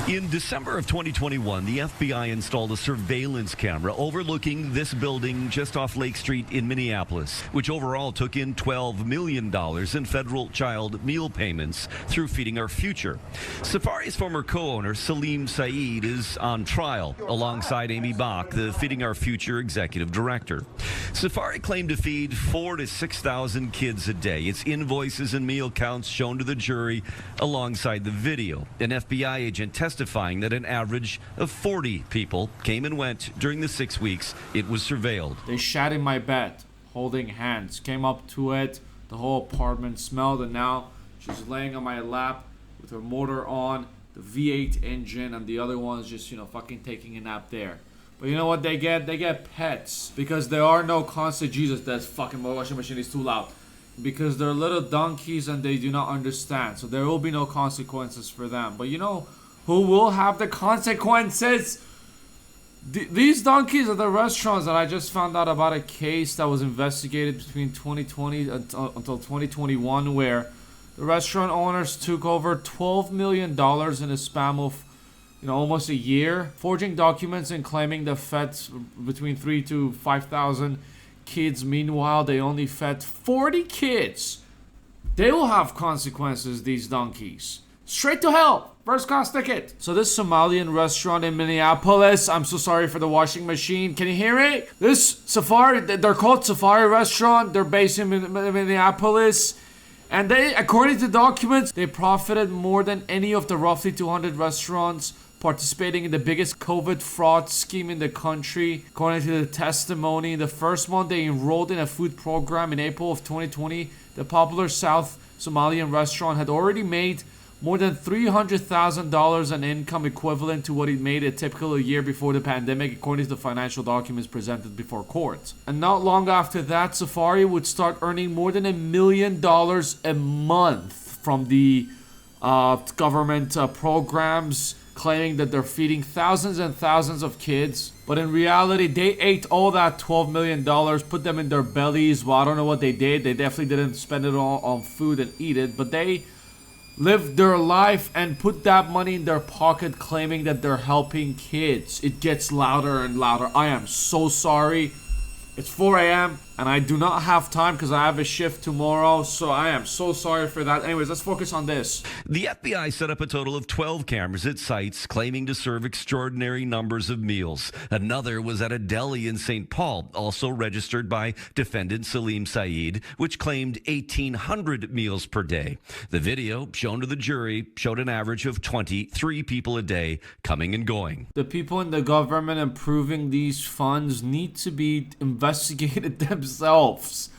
In December of 2021, the FBI installed a surveillance camera overlooking this building just off Lake Street in Minneapolis, which overall took in $12 million in federal child meal payments through Feeding Our Future. Safari's former co-owner, Salim Saeed, is on trial alongside Amy Bach, the Feeding Our Future executive director. Safari claimed to feed 4,000 to 6,000 kids a day. Its invoices and meal counts shown to the jury alongside the video. An FBI agent testifying that an average of 40 people came and went during the 6 weeks it was surveilled. They sat in my bed, holding hands, came up to it, the whole apartment smelled, and now she's laying on my lap with her motor on, the V8 engine, and the other one's just, fucking taking a nap there. But you know what they get? They get pets. Because there are no constant Jesus. That fucking washing machine is too loud. Because they're little donkeys and they do not understand. So there will be no consequences for them. But you know who will have the consequences? These donkeys at the restaurants that I just found out about a case that was investigated between 2020 until 2021 where the restaurant owners took over $12 million in a span of almost a year, forging documents and claiming they fed between 3,000 to 5,000 kids. Meanwhile, they only fed 40 kids. They will have consequences, these donkeys. Straight to hell. First class ticket. So this Somalian restaurant in Minneapolis, I'm so sorry for the washing machine. Can you hear it? This Safari, they're called Safari Restaurant. They're based in Minneapolis. And they, according to documents, they profited more than any of the roughly 200 restaurants participating in the biggest COVID fraud scheme in the country. According to the testimony, the first month they enrolled in a food program in April of 2020, the popular South Somalian restaurant had already made more than $300,000 in income, equivalent to what it made a typical year before the pandemic, according to the financial documents presented before court. And not long after that, Safari would start earning more than $1 million a month from the government programs, claiming that they're feeding thousands and thousands of kids. But in reality, they ate all that $12 million, put them in their bellies. Well, I don't know what they did. They definitely didn't spend it all on food and eat it, but they lived their life and put that money in their pocket, claiming that they're helping kids. It gets louder and louder. I am so sorry. It's 4 a.m. and I do not have time because I have a shift tomorrow, so I am so sorry for that. Anyways, let's focus on this. The FBI set up a total of 12 cameras at sites claiming to serve extraordinary numbers of meals. Another was at a deli in St. Paul, also registered by defendant Salim Saeed, which claimed 1,800 meals per day. The video shown to the jury showed an average of 23 people a day coming and going. The people in the government approving these funds need to be investigated themselves.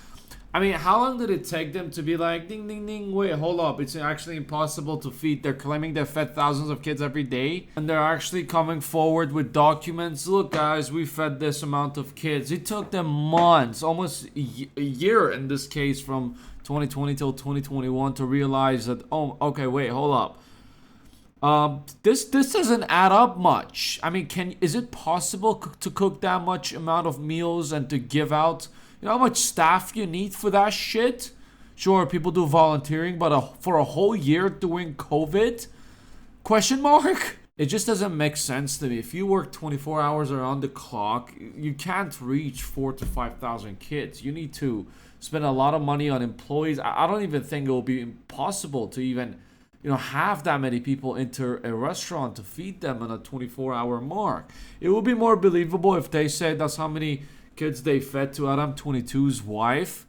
I mean, how long did it take them to be like, ding, ding, ding, wait, hold up, it's actually impossible to feed. They're claiming they fed thousands of kids every day, and they're actually coming forward with documents. Look, guys, we fed this amount of kids. It took them months, almost a year in this case, from 2020 till 2021 to realize that, oh, okay, wait, hold up. This doesn't add up much. I mean, is it possible to cook that much amount of meals and to give out? You know how much staff you need for that shit? Sure, people do volunteering, but for a whole year doing COVID? Question mark? It just doesn't make sense to me. If you work 24 hours around the clock, you can't reach 4,000 to 5,000 kids. You need to spend a lot of money on employees. I don't even think it will be impossible to even have that many people enter a restaurant to feed them on a 24-hour mark. It would be more believable if they said that's how many kids they fed to Adam 22's wife.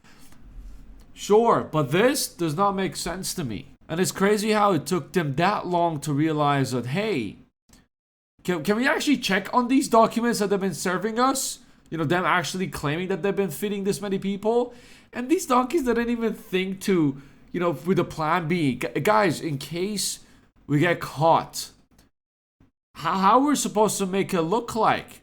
Sure, but this does not make sense to me. And it's crazy how it took them that long to realize that, hey, can we actually check on these documents that they've been serving us? Them actually claiming that they've been feeding this many people. And these donkeys didn't even think to with a plan B. Guys, in case we get caught, how we're supposed to make it look like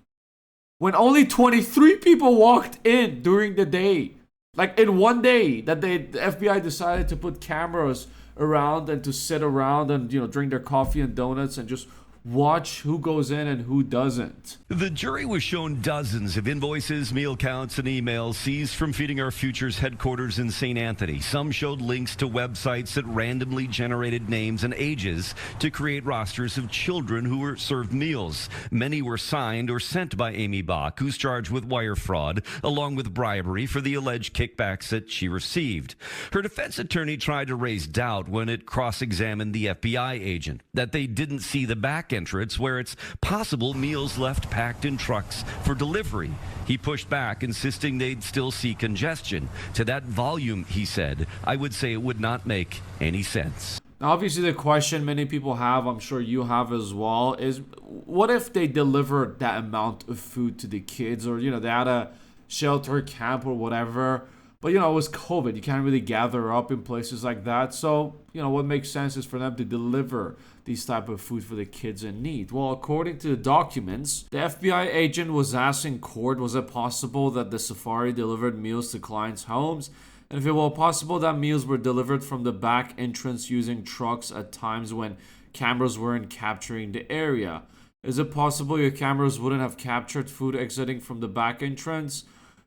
when only 23 people walked in during the day. Like in one day that the FBI decided to put cameras around and to sit around and drink their coffee and donuts and just watch who goes in and who doesn't. The jury was shown dozens of invoices, meal counts, and emails seized from Feeding Our Future's headquarters in St. Anthony. Some showed links to websites that randomly generated names and ages to create rosters of children who were served meals. Many were signed or sent by Amy Bach, who's charged with wire fraud, along with bribery for the alleged kickbacks that she received. Her defense attorney tried to raise doubt when it cross-examined the FBI agent that they didn't see the back entrance where it's possible meals left packed in trucks for delivery. He pushed back, insisting they'd still see congestion. To that volume, he said, I would say it would not make any sense. Now, obviously, the question many people have, I'm sure you have as well, is what if they delivered that amount of food to the kids, or, they had a shelter camp or whatever, but, it was COVID. You can't really gather up in places like that. So, what makes sense is for them to deliver these type of food for the kids in need. Well, according to the documents, the FBI agent was asked in court, was it possible that the safari delivered meals to clients' homes? And if it were possible that meals were delivered from the back entrance using trucks at times when cameras weren't capturing the area. Is it possible your cameras wouldn't have captured food exiting from the back entrance?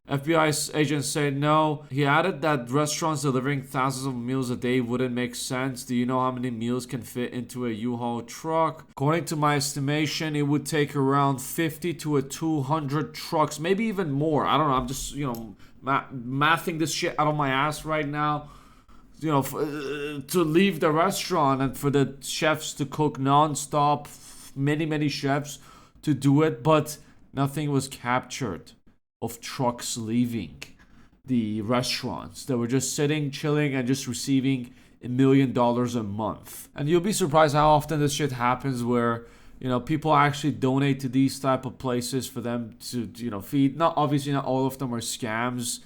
FBI agent said no. He added that restaurants delivering thousands of meals a day wouldn't make sense. Do you know how many meals can fit into a U-Haul truck? According to my estimation, it would take around 50 to 200 trucks, maybe even more. I don't know. I'm just, mathing this shit out of my ass right now. To leave the restaurant and for the chefs to cook nonstop, many chefs to do it, but nothing was captured of trucks leaving the restaurants. They were just sitting, chilling, and just receiving $1 million a month. And you'll be surprised how often this shit happens where, people actually donate to these type of places for them to, feed. Not all of them are scams,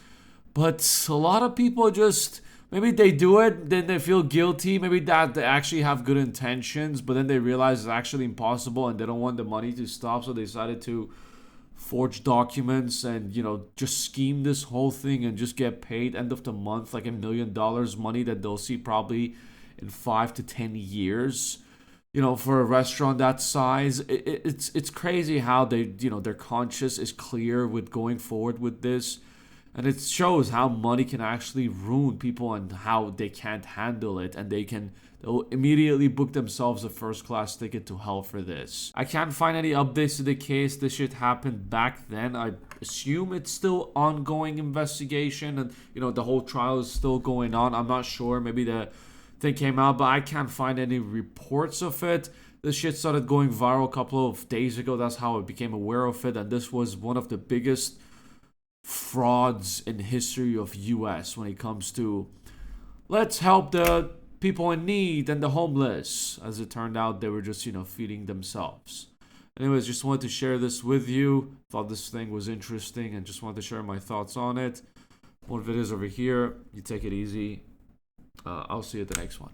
but a lot of people just, maybe they do it, then they feel guilty. Maybe that they actually have good intentions, but then they realize it's actually impossible and they don't want the money to stop, so they decided to forge documents and just scheme this whole thing and just get paid end of the month like $1 million money that they'll see probably in 5 to 10 years. For a restaurant that size, it's crazy how they their conscience is clear with going forward with this, and it shows how money can actually ruin people and how they can't handle it, and they'll immediately book themselves a first-class ticket to hell for this. I can't find any updates to the case. This shit happened back then. I assume it's still ongoing investigation and, the whole trial is still going on. I'm not sure. Maybe the thing came out, but I can't find any reports of it. This shit started going viral a couple of days ago. That's how I became aware of it. And this was one of the biggest frauds in history of US when it comes to let's help the people in need and the homeless. As it turned out, they were just feeding themselves. Anyways, just wanted to share this with you. Thought this thing was interesting and just wanted to share my thoughts on it. More videos over here. You take it easy. I'll see you at the next one.